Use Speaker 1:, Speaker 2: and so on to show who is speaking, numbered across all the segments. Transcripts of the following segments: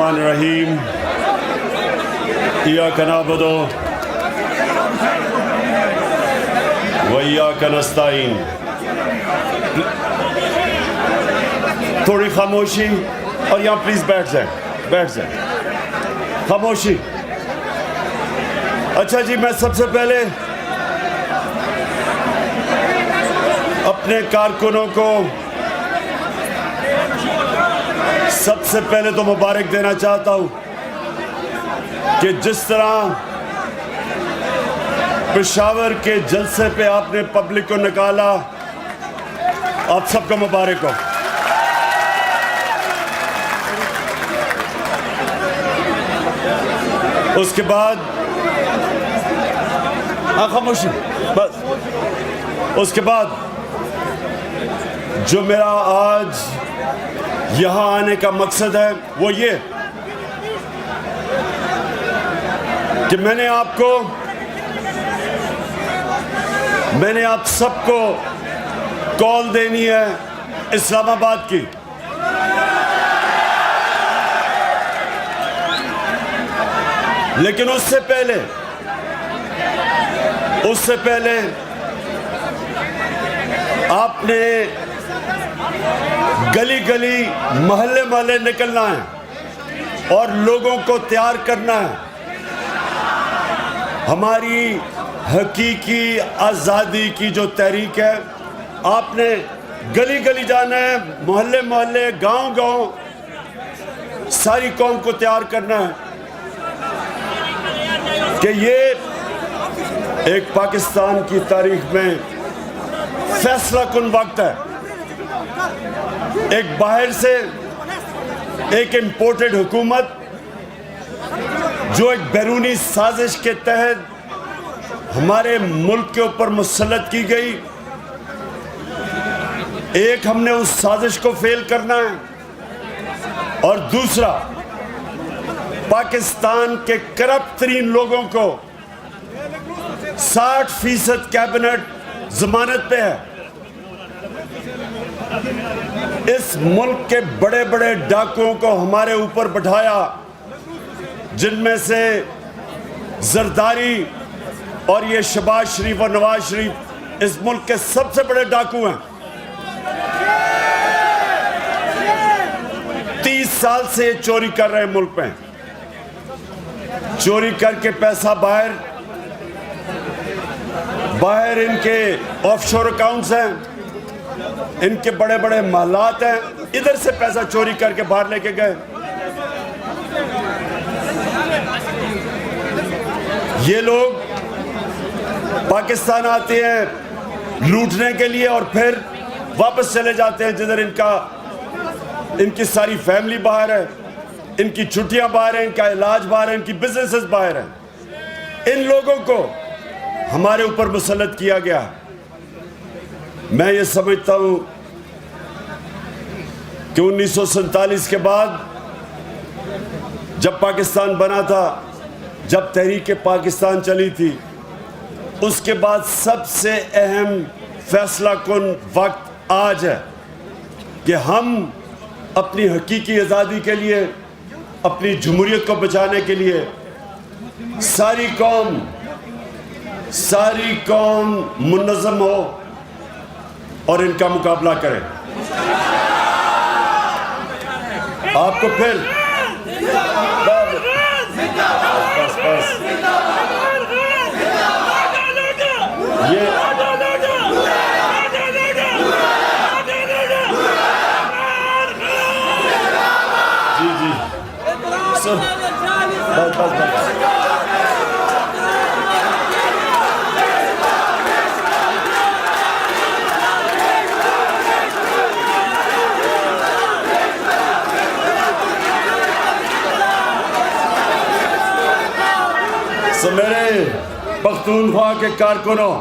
Speaker 1: रहीम इय्याका नअबुदु व इय्याका नस्तईन। थोड़ी खामोशी और यहाँ प्लीज बैठ जाए खामोशी। अच्छा जी, मैं सबसे पहले अपने कारकुनों को सबसे पहले तो मुबारक देना चाहता हूं कि जिस तरह पेशावर के जलसे पे आपने पब्लिक को निकाला, आप सबको मुबारक हो। उसके बाद खामोशी बस। उसके बाद जो मेरा आज यहां आने का मकसद है वो ये कि मैंने आप सबको कॉल देनी है इस्लामाबाद की। लेकिन उससे पहले आपने गली गली मोहल्ले मोहल्ले निकलना है और लोगों को तैयार करना है। हमारी हकीकी आज़ादी की जो तहरीक है, आपने गली गली जाना है, मोहल्ले मोहल्ले, गांव गांव, सारी कौम को तैयार करना है कि ये एक पाकिस्तान की तारीख में फैसला कुन वक्त है। एक बाहर से एक इंपोर्टेड हुकूमत जो एक बैरूनी साजिश के तहत हमारे मुल्क के ऊपर मुसल्लत की गई, एक हमने उस साजिश को फेल करना है और दूसरा पाकिस्तान के करप्ट तरीन लोगों को 60% कैबिनेट जमानत पे है। इस मुल्क के बड़े बड़े डाकुओं को हमारे ऊपर बैठाया, जिनमें से जरदारी और ये शहबाज शरीफ और नवाज शरीफ इस मुल्क के सबसे बड़े डाकू हैं। 30 साल से ये चोरी कर रहे हैं मुल्क में, चोरी करके पैसा बाहर इनके ऑफशोर अकाउंट्स हैं, इनके बड़े बड़े महलात हैं, इधर से पैसा चोरी करके बाहर लेके गए। ये लोग पाकिस्तान आते हैं लूटने के लिए और फिर वापस चले जाते हैं जिधर इनकी सारी फैमिली बाहर है, इनकी छुट्टियां बाहर हैं, इनका इलाज बाहर है, इनकी बिजनेसेस बाहर हैं। इन लोगों को हमारे ऊपर मुसल्लत किया गया। मैं ये समझता हूं कि 1947 के बाद जब पाकिस्तान बना था, जब तहरीक पाकिस्तान चली थी, उसके बाद सबसे अहम फैसला कुन वक्त आज है कि हम अपनी हकीकी आज़ादी के लिए, अपनी जमहूरियत को बचाने के लिए सारी कौम मुनज़्ज़म हो और इनका मुकाबला करें। आपको फिर ये जी बस तो मेरे पख्तूनख्वा के कारकुनों,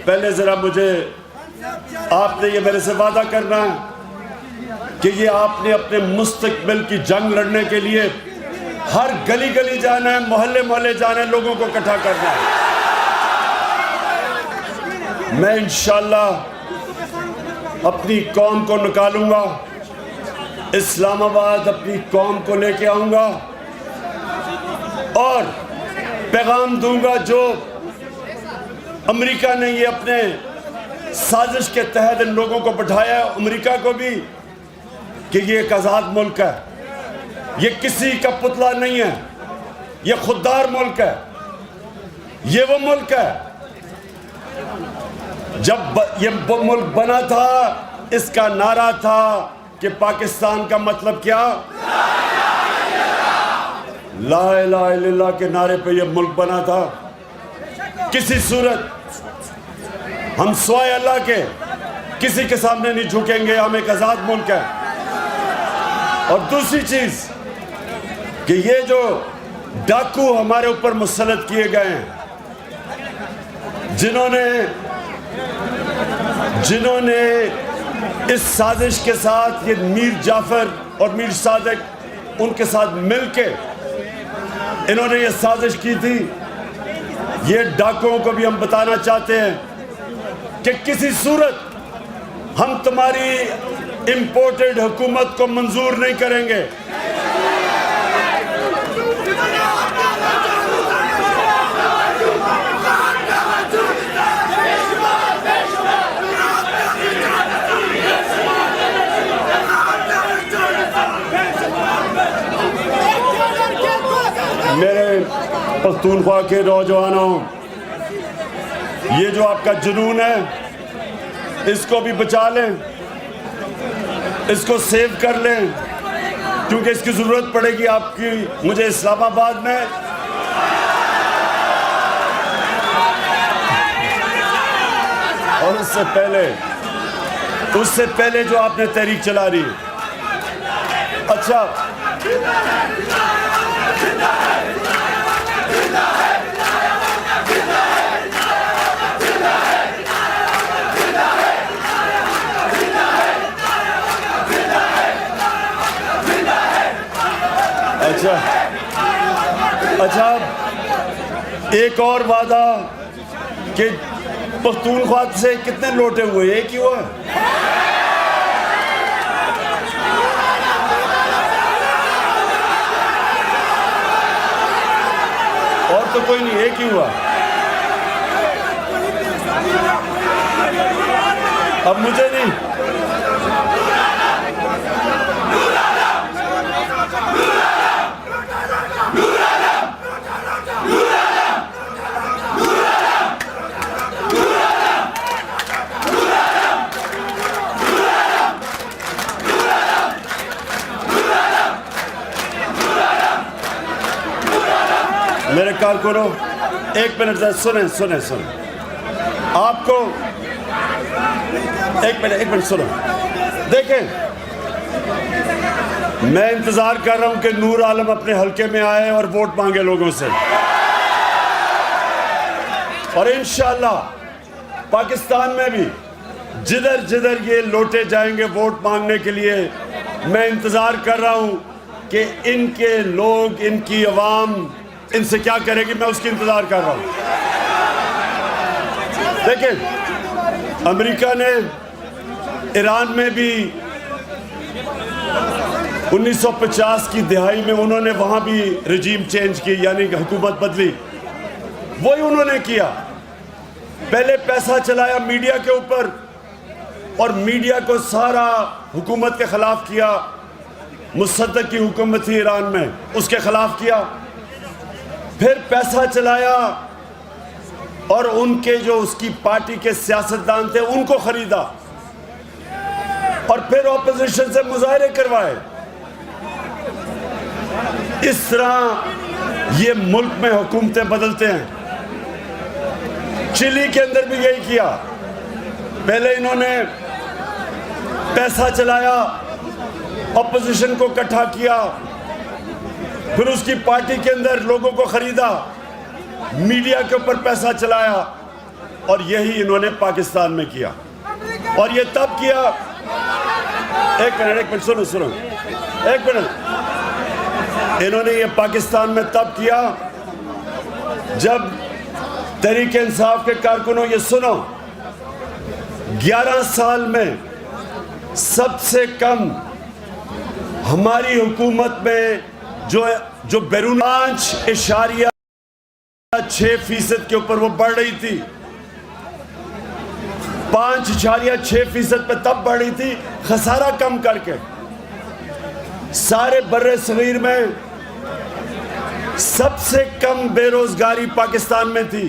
Speaker 1: पहले ज़रा मुझे आपने ये मेरे से वादा करना है कि ये आपने अपने मुस्तकबिल की जंग लड़ने के लिए हर गली गली जाना है, मोहल्ले मोहल्ले जाना है, लोगों को इकट्ठा करना है। मैं इंशाअल्लाह अपनी कौम को निकालूंगा इस्लामाबाद अपनी कौम को लेके आऊंगा और पैगाम दूंगा जो अमेरिका ने ये अपने साजिश के तहत इन लोगों को बैठाया है, अमेरिका को भी, कि ये एक आज़ाद मुल्क है, ये किसी का पुतला नहीं है, ये खुददार मुल्क है, ये वो मुल्क है। जब ये मुल्क बना था, इसका नारा था कि पाकिस्तान का मतलब क्या, ला इलाहा इल्लल्लाह के नारे पे ये मुल्क बना था। किसी सूरत हम स्वाय अल्लाह के किसी के सामने नहीं झुकेंगे, हम एक आज़ाद मुल्क है। और दूसरी चीज कि ये जो डाकू हमारे ऊपर मुसल्लत किए गए हैं, जिन्होंने इस साजिश के साथ, ये मीर जाफर और मीर सादिक उनके साथ मिलके इन्होंने ये साजिश की थी, ये डाकुओं को भी हम बताना चाहते हैं कि किसी सूरत हम तुम्हारी इंपोर्टेड हुकूमत को मंजूर नहीं करेंगे। मेरे पख्तूनख्वा के नौजवानों, ये जो आपका जुनून है, इसको भी बचा लें, इसको सेव कर लें, क्योंकि इसकी ज़रूरत पड़ेगी आपकी मुझे इस्लामाबाद में। और उससे पहले जो आपने तहरीक चला रही है। अच्छा, अच्छा, एक और वादा कि पख्तूनख्वा से कितने लोटे हुए, एक ही हुआ। और तो कोई नहीं, एक ही हुआ। अब मुझे नहीं, मेरे कारकुनों, एक मिनट सुने आपको, एक मिनट सुनो। देखें, मैं इंतजार कर रहा हूं कि नूर आलम अपने हलके में आए और वोट मांगे लोगों से, और इंशाअल्लाह पाकिस्तान में भी जिधर जिधर ये लौटे जाएंगे वोट मांगने के लिए, मैं इंतजार कर रहा हूं कि इनके लोग, इनकी अवाम इनसे क्या करेगी, मैं उसकी इंतजार कर रहा हूं। देखिए, अमेरिका ने ईरान में भी 1950 की दिहाई में उन्होंने वहां भी रजीम चेंज की, यानी कि हुकूमत बदली। वही उन्होंने किया, पहले पैसा चलाया मीडिया के ऊपर और मीडिया को सारा हुकूमत के खिलाफ किया। मुसद्दक की हुकूमत थी ईरान में, उसके खिलाफ किया। फिर पैसा चलाया और उनके जो उसकी पार्टी के सियासतदान थे उनको खरीदा और फिर ऑपोजिशन से मुजाहरे करवाए। इस तरह ये मुल्क में हुकूमतें बदलते हैं। चिली के अंदर भी यही किया, पहले इन्होंने पैसा चलाया, ऑपोजिशन को इकट्ठा किया, फिर उसकी पार्टी के अंदर लोगों को खरीदा, मीडिया के ऊपर पैसा चलाया, और यही इन्होंने पाकिस्तान में किया। और ये तब किया, एक मिनट सुनो, एक मिनट। इन्होंने ये पाकिस्तान में तब किया जब तहरीक इंसाफ के कारकुनों, ये सुनो, 11 साल में सबसे कम हमारी हुकूमत में जो बैरून 5.6% के ऊपर वो बढ़ रही थी, 5.6% पे तब बढ़ी थी खसारा कम करके। सारे बर्रे सगीर में सबसे कम बेरोजगारी पाकिस्तान में थी।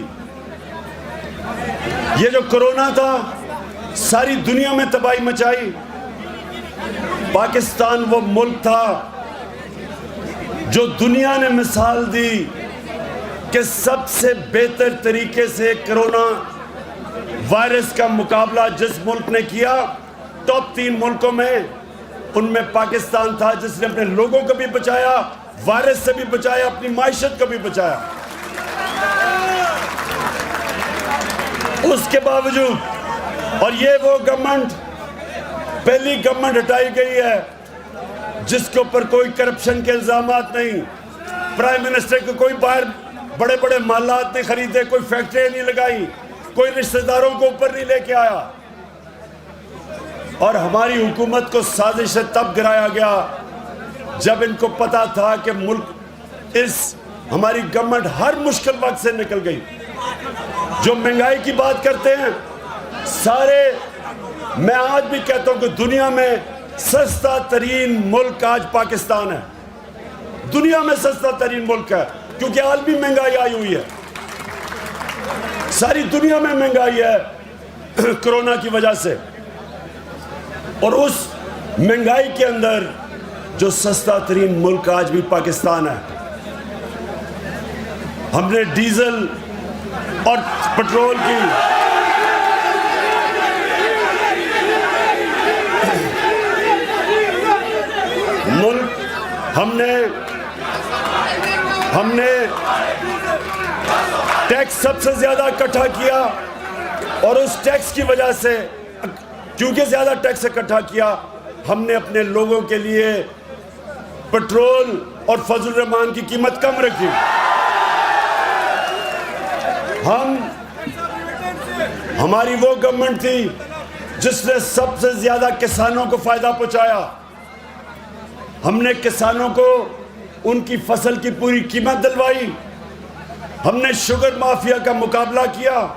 Speaker 1: ये जो कोरोना था सारी दुनिया में तबाही मचाई। पाकिस्तान वो मुल्क था जो दुनिया ने मिसाल दी कि सबसे बेहतर तरीके से कोरोना वायरस का मुकाबला जिस मुल्क ने किया, टॉप 3 मुल्कों में उनमें पाकिस्तान था, जिसने अपने लोगों को भी बचाया, वायरस से भी बचाया, अपनी माइशत को भी बचाया। उसके बावजूद, और ये वो गवर्नमेंट, पहली गवर्नमेंट हटाई गई है जिसके ऊपर कोई करप्शन के इल्जामात नहीं, प्राइम मिनिस्टर को कोई बाहर बड़े बड़े मालात नहीं खरीदे, कोई फैक्ट्री नहीं लगाई, कोई रिश्तेदारों को ऊपर नहीं लेके आया। और हमारी हुकूमत को साजिश से तब गिराया गया जब इनको पता था कि मुल्क हमारी गवर्नमेंट हर मुश्किल वक्त से निकल गई। जो महंगाई की बात करते हैं सारे, मैं आज भी कहता हूं कि दुनिया में सस्ता तरीन मुल्क आज पाकिस्तान है। दुनिया में सस्ता तरीन मुल्क है क्योंकि आलमी महंगाई आई हुई है, सारी दुनिया में महंगाई है कोरोना की वजह से। और उस महंगाई के अंदर जो सस्ता तरीन मुल्क आज भी पाकिस्तान है। हमने डीजल और पेट्रोल की मुल्क हमने टैक्स सबसे ज्यादा इकट्ठा किया और उस टैक्स की वजह से, क्योंकि ज्यादा टैक्स इकट्ठा किया, हमने अपने लोगों के लिए पेट्रोल और फजल रहमान की कीमत कम रखी। हमारी वो गवर्नमेंट थी जिसने सबसे ज्यादा किसानों को फायदा पहुंचाया। हमने किसानों को उनकी फसल की पूरी कीमत दिलवाई। हमने शुगर माफिया का मुकाबला किया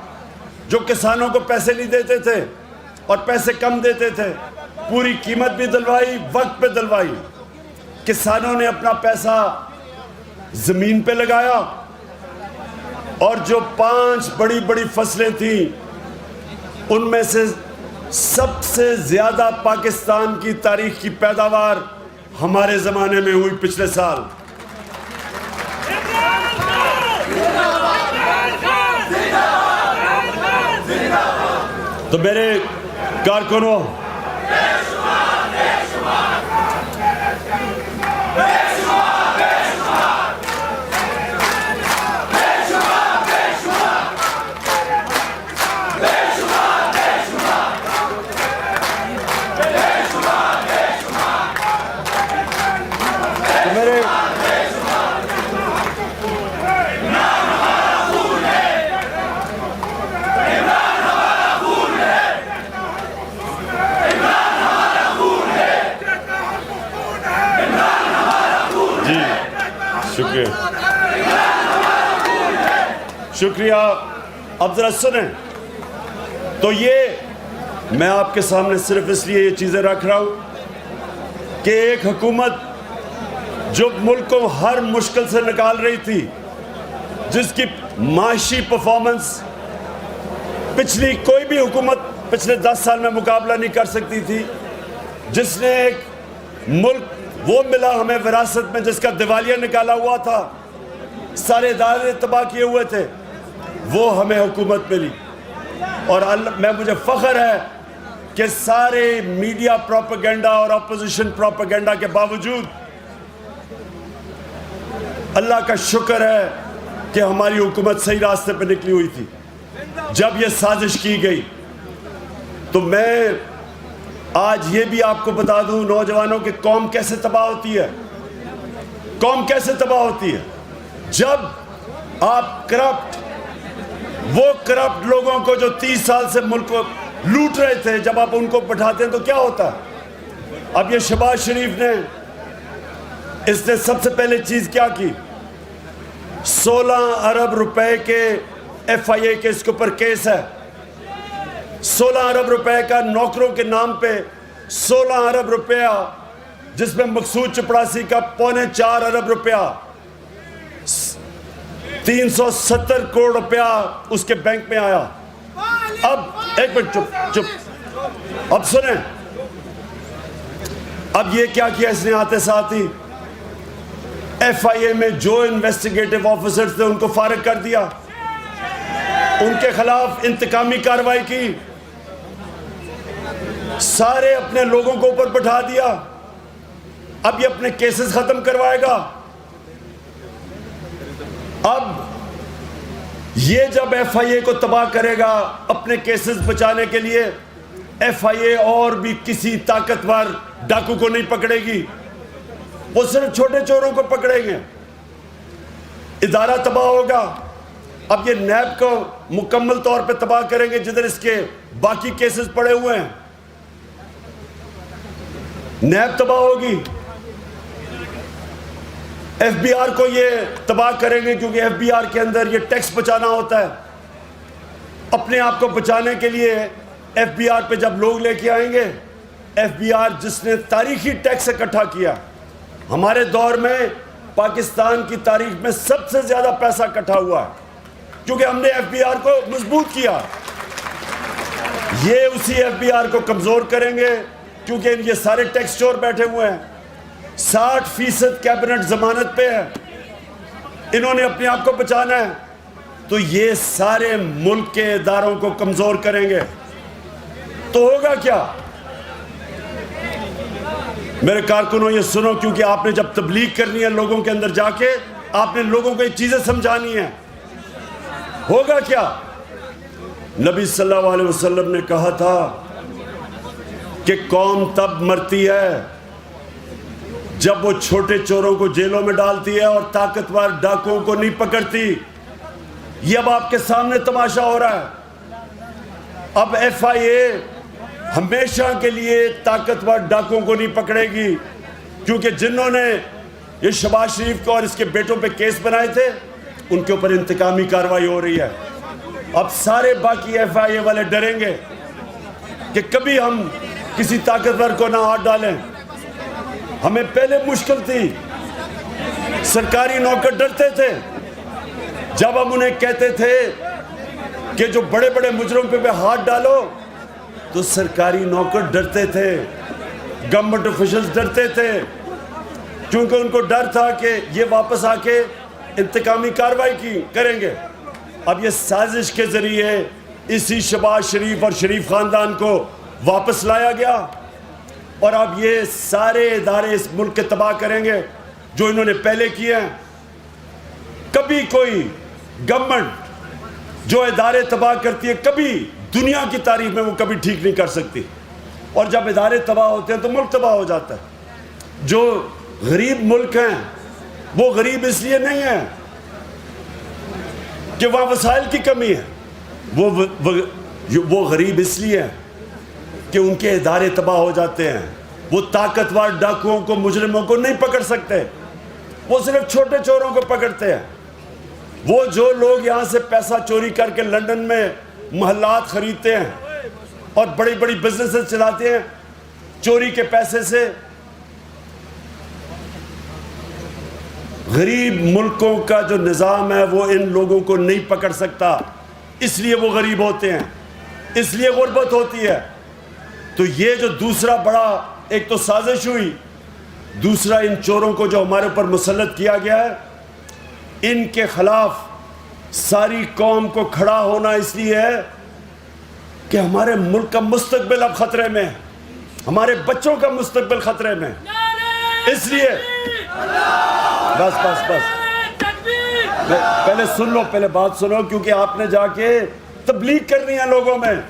Speaker 1: जो किसानों को पैसे नहीं देते थे और पैसे कम देते थे, पूरी कीमत भी दिलवाई, वक्त पे दिलवाई। किसानों ने अपना पैसा जमीन पे लगाया और जो 5 बड़ी बड़ी फसलें थी उनमें से सबसे ज्यादा पाकिस्तान की तारीख की पैदावार हमारे जमाने में हुई पिछले साल। तो मेरे कारकुनों, शुक्रिया। अब जरा सुने, तो ये मैं आपके सामने सिर्फ इसलिए ये चीजें रख रहा हूं कि एक हुकूमत जो मुल्क को हर मुश्किल से निकाल रही थी, जिसकी माशी परफॉर्मेंस पिछली कोई भी हुकूमत पिछले 10 साल में मुकाबला नहीं कर सकती थी, जिसने एक मुल्क वो मिला हमें विरासत में जिसका दिवालिया निकाला हुआ था, सारे इदारे तबाह किए हुए थे, वो हमें हुकूमत मिली। और मुझे फख्र है कि सारे मीडिया प्रोपेगेंडा और अपोजिशन प्रोपेगेंडा के बावजूद अल्लाह का शुक्र है कि हमारी हुकूमत सही रास्ते पर निकली हुई थी। जब ये साजिश की गई तो मैं आज ये भी आपको बता दूं नौजवानों की कौम कैसे तबाह होती है। कौम कैसे तबाह होती है जब आप वो करप्ट लोगों को जो 30 साल से मुल्क को लूट रहे थे, जब आप उनको बैठाते हैं तो क्या होता है। अब ये शहबाज शरीफ ने इसने सबसे पहले चीज क्या की, 16 अरब रुपए के FIA के इसके ऊपर केस है। 16 अरब रुपए का नौकरों के नाम पे 16 अरब रुपया, जिसमें मकसूद चपड़ासी का 4.25 अरब रुपया, 370 करोड़ रुपया उसके बैंक में आया। अब एक मिनट, चुप, अब सुने, अब ये क्या किया इसने, आते साथ ही FIA में जो इन्वेस्टिगेटिव ऑफिसर्स थे उनको फारिग कर दिया, उनके खिलाफ इंतकामी कार्रवाई की, सारे अपने लोगों को ऊपर बैठा दिया। अब ये अपने केसेस खत्म करवाएगा। अब ये जब FIA को तबाह करेगा अपने केसेस बचाने के लिए, FIA और भी किसी ताकतवर डाकू को नहीं पकड़ेगी, वो सिर्फ छोटे चोरों को पकड़ेंगे, इदारा तबाह होगा। अब ये नैब को मुकम्मल तौर पे तबाह करेंगे, जिधर इसके बाकी केसेस पड़े हुए हैं, नैब तबाह होगी। FBI को ये तबाह करेंगे, क्योंकि FBI के अंदर ये टैक्स बचाना होता है। अपने आप को बचाने के लिए FBI पे जब लोग लेके आएंगे, FBI जिसने तारीखी टैक्स इकट्ठा किया, हमारे दौर में पाकिस्तान की तारीख में सबसे ज्यादा पैसा इकट्ठा हुआ है, क्योंकि हमने FBI को मजबूत किया। ये उसी FBI को कमजोर करेंगे, क्योंकि ये सारे टैक्स चोर बैठे हुए हैं। 60% कैबिनेट जमानत पे है, इन्होंने अपने आप को बचाना है, तो ये सारे मुल्क के इदारों को कमजोर करेंगे। तो होगा क्या? मेरे कारकुनों ये सुनो, क्योंकि आपने जब तबलीग करनी है लोगों के अंदर जाके, आपने लोगों को ये चीजें समझानी है। होगा क्या? नबी सल्लल्लाहु अलैहि वसल्लम ने कहा था कि कौम तब मरती है जब वो छोटे चोरों को जेलों में डालती है और ताकतवर डाकुओं को नहीं पकड़ती। ये अब आपके सामने तमाशा हो रहा है। अब FIA हमेशा के लिए ताकतवर डाकुओं को नहीं पकड़ेगी, क्योंकि जिन्होंने ये शहबाज शरीफ को और इसके बेटों पे केस बनाए थे, उनके ऊपर इंतकामी कार्रवाई हो रही है। अब सारे बाकी FIA वाले डरेंगे कि कभी हम किसी ताकतवर को ना हाथ डालें। हमें पहले मुश्किल थी, सरकारी नौकर डरते थे जब हम उन्हें कहते थे कि जो बड़े बड़े मुजरिम पे हाथ डालो, तो सरकारी नौकर डरते थे, गवर्नमेंट ऑफिशियल्स डरते थे, क्योंकि उनको डर था कि ये वापस आके इंतकामी कार्रवाई करेंगे। अब ये साजिश के जरिए इसी शहबाज शरीफ और शरीफ खानदान को वापस लाया गया, और अब ये सारे इदारे इस मुल्क के तबाह करेंगे जो इन्होंने पहले किए हैं। कभी कोई गवर्नमेंट जो इदारे तबाह करती है, कभी दुनिया की तारीख में वो कभी ठीक नहीं कर सकती। और जब इदारे तबाह होते हैं तो मुल्क तबाह हो जाता है। जो गरीब मुल्क हैं वो गरीब इसलिए नहीं है कि वहाँ वसाइल की कमी है, वो गरीब इसलिए है कि उनके इदारे तबाह हो जाते हैं। वो ताकतवर डाकुओं को, मुजरिमों को नहीं पकड़ सकते, वो सिर्फ छोटे चोरों को पकड़ते हैं। वो जो लोग यहाँ से पैसा चोरी करके लंदन में महल्लात खरीदते हैं और बड़ी बड़ी बिजनेसेस चलाते हैं चोरी के पैसे से, गरीब मुल्कों का जो निज़ाम है वो इन लोगों को नहीं पकड़ सकता, इसलिए वो गरीब होते हैं, इसलिए गुर्बत होती है। तो ये जो दूसरा बड़ा एक तो साजिश हुई, दूसरा इन चोरों को जो हमारे ऊपर मुसल्लत किया गया है, इनके खिलाफ सारी कौम को खड़ा होना इसलिए है कि हमारे मुल्क का मुस्तकबिल अब खतरे में है, हमारे बच्चों का मुस्तकबिल खतरे में है। इसलिए बस पहले सुन लो, पहले बात सुनो, क्योंकि आपने जाके तबलीग करनी है लोगों में।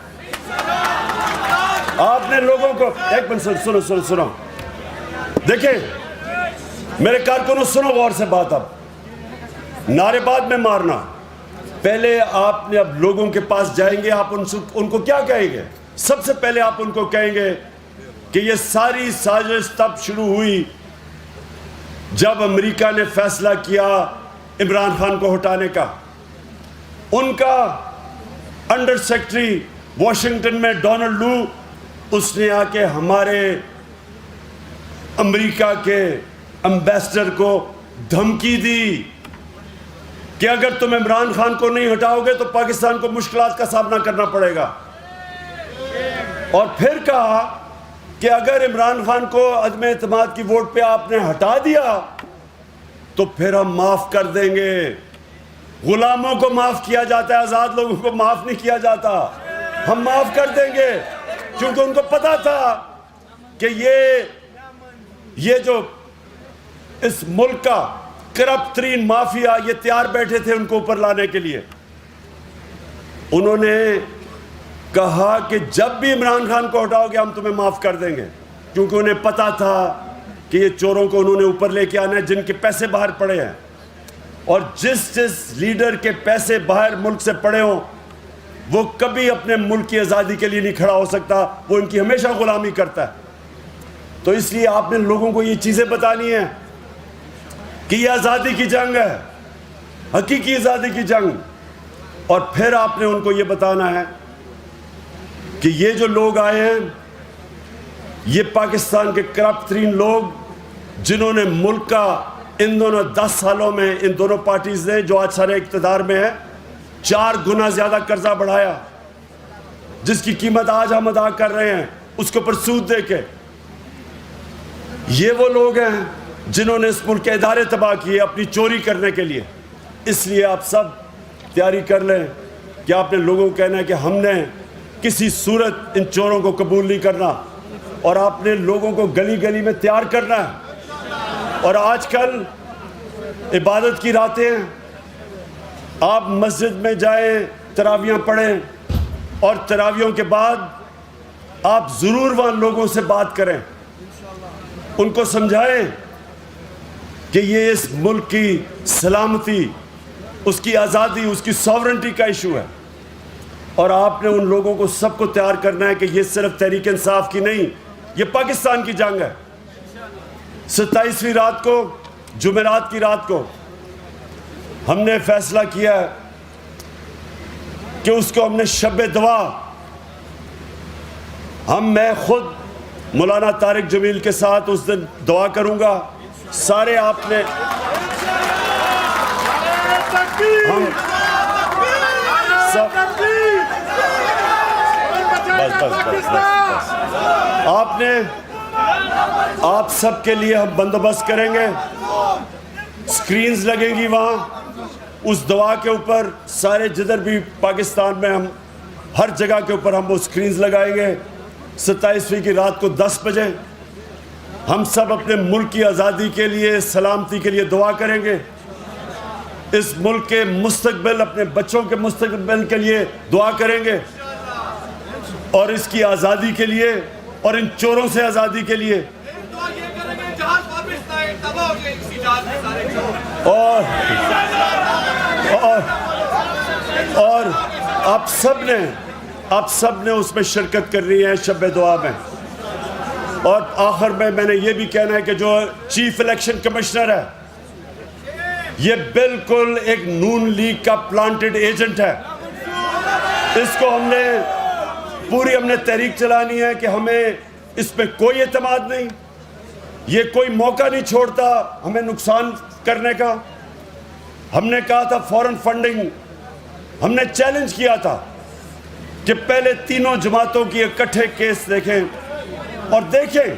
Speaker 1: आपने लोगों को एक मिनट सुनो देखिए मेरे कारकुनों, सुनो गौर से बात। अब नारेबाज में मारना, पहले आपने अब लोगों के पास जाएंगे, आप उनको क्या कहेंगे? सबसे पहले आप उनको कहेंगे कि ये सारी साजिश तब शुरू हुई जब अमेरिका ने फैसला किया इमरान खान को हटाने का, उनका अंडर सेक्रेटरी वॉशिंगटन में डोनाल्ड लू, उसने आके हमारे अमेरिका के एम्बेसडर को धमकी दी कि अगर तुम इमरान खान को नहीं हटाओगे तो पाकिस्तान को मुश्किलात का सामना करना पड़ेगा। और फिर कहा कि अगर इमरान खान को अदम एतमाद की वोट पे आपने हटा दिया तो फिर हम माफ कर देंगे। गुलामों को माफ किया जाता है, आजाद लोगों को माफ नहीं किया जाता। हम माफ कर देंगे, क्योंकि उनको पता था कि ये जो इस मुल्क का करप्ट तरीन माफिया, ये तैयार बैठे थे उनको ऊपर लाने के लिए। उन्होंने कहा कि जब भी इमरान खान को हटाओगे हम तुम्हें माफ कर देंगे, क्योंकि उन्हें पता था कि ये चोरों को उन्होंने ऊपर लेके आना है जिनके पैसे बाहर पड़े हैं। और जिस लीडर के पैसे बाहर मुल्क से पड़े हों वो कभी अपने मुल्क की आज़ादी के लिए नहीं खड़ा हो सकता, वो इनकी हमेशा गुलामी करता है। तो इसलिए आपने लोगों को ये चीज़ें बतानी है कि ये आज़ादी की जंग है, हकीकी आज़ादी की जंग। और फिर आपने उनको ये बताना है कि ये जो लोग आए हैं ये पाकिस्तान के करप्ट तरीन लोग, जिन्होंने मुल्क का इन दोनों 10 सालों में इन दोनों पार्टीज ने जो आज सारे इक़्तिदार में है 4 गुना ज़्यादा कर्जा बढ़ाया, जिसकी कीमत आज हम अदा कर रहे हैं उसके ऊपर सूद दे के। ये वो लोग हैं जिन्होंने इस मुल्क के इदारे तबाह किए अपनी चोरी करने के लिए। इसलिए आप सब तैयारी कर लें कि आपने लोगों को कहना है कि हमने किसी सूरत इन चोरों को कबूल नहीं करना, और आपने लोगों को गली गली में तैयार करना है। और आजकल इबादत की रातें हैं, आप मस्जिद में जाएं, तरावियाँ पढ़ें, और तरावियों के बाद आप ज़रूर वहाँ लोगों से बात करें, उनको समझाएं कि ये इस मुल्क की सलामती, उसकी आज़ादी, उसकी सॉवरेंटी का इशू है। और आपने उन लोगों को सबको तैयार करना है कि ये सिर्फ तहरीक इंसाफ की नहीं, ये पाकिस्तान की जंग है। 27वीं रात को, जुमेरात की रात को हमने फैसला किया है कि उसको हमने शब दुआ, मैं खुद मौलाना तारिक जमील के साथ उस दिन दुआ करूंगा। सारे आपने हम सब बस आप सब के लिए हम बंदोबस्त करेंगे, स्क्रीन्स लगेंगी वहाँ उस दुआ के ऊपर, सारे जिधर भी पाकिस्तान में हम हर जगह के ऊपर हम वो स्क्रीन्स लगाएंगे। 27वीं की रात को 10 बजे हम सब अपने मुल्क की आज़ादी के लिए, सलामती के लिए दुआ करेंगे। इस मुल्क के मुस्तकबिल, अपने बच्चों के मुस्तकबिल के लिए दुआ करेंगे, और इसकी आज़ादी के लिए और इन चोरों से आज़ादी के लिए। और आप सब ने उसमें शिरकत करनी है शब दुआ में। और आखिर में मैंने ये भी कहना है कि जो चीफ इलेक्शन कमिश्नर है ये बिल्कुल एक नून लीग का प्लांटेड एजेंट है। इसको हमने तहरीक चलानी है कि हमें इस पे कोई एतमाद नहीं, ये कोई मौका नहीं छोड़ता हमें नुकसान करने का। हमने कहा था फॉरेन फंडिंग, हमने चैलेंज किया था कि पहले तीनों जमातों की इकट्ठे केस देखें और देखें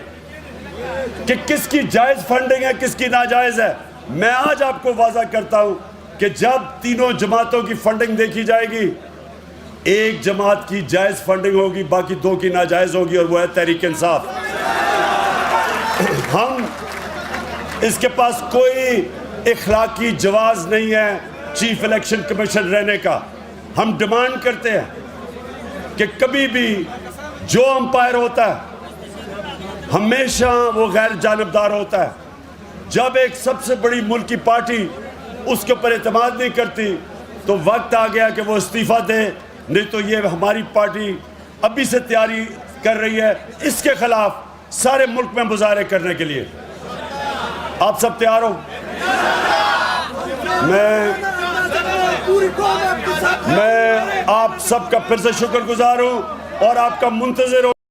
Speaker 1: कि किसकी जायज़ फंडिंग है, किसकी नाजायज़ है। मैं आज आपको वादा करता हूं कि जब तीनों जमातों की फंडिंग देखी जाएगी, एक जमात की जायज़ फंडिंग होगी, बाकी 2 की नाजायज़ होगी, और वो है तहरीक इंसाफ। हम इसके पास कोई इखलाकी जवाज़ नहीं है चीफ इलेक्शन कमीशन रहने का। हम डिमांड करते हैं कि कभी भी जो अंपायर होता है हमेशा वो गैर जानबदार होता है। जब एक सबसे बड़ी मुल्क की पार्टी उसके ऊपर एतमाद नहीं करती तो वक्त आ गया कि वो इस्तीफ़ा दे, नहीं तो ये हमारी पार्टी अभी से तैयारी कर रही है इसके खिलाफ सारे मुल्क में मुजाहरे करने के लिए। आप सब तैयार हो? मैं आप सबका फिर से शुक्रगुजार हूं और आपका मुंतज़िर हूं।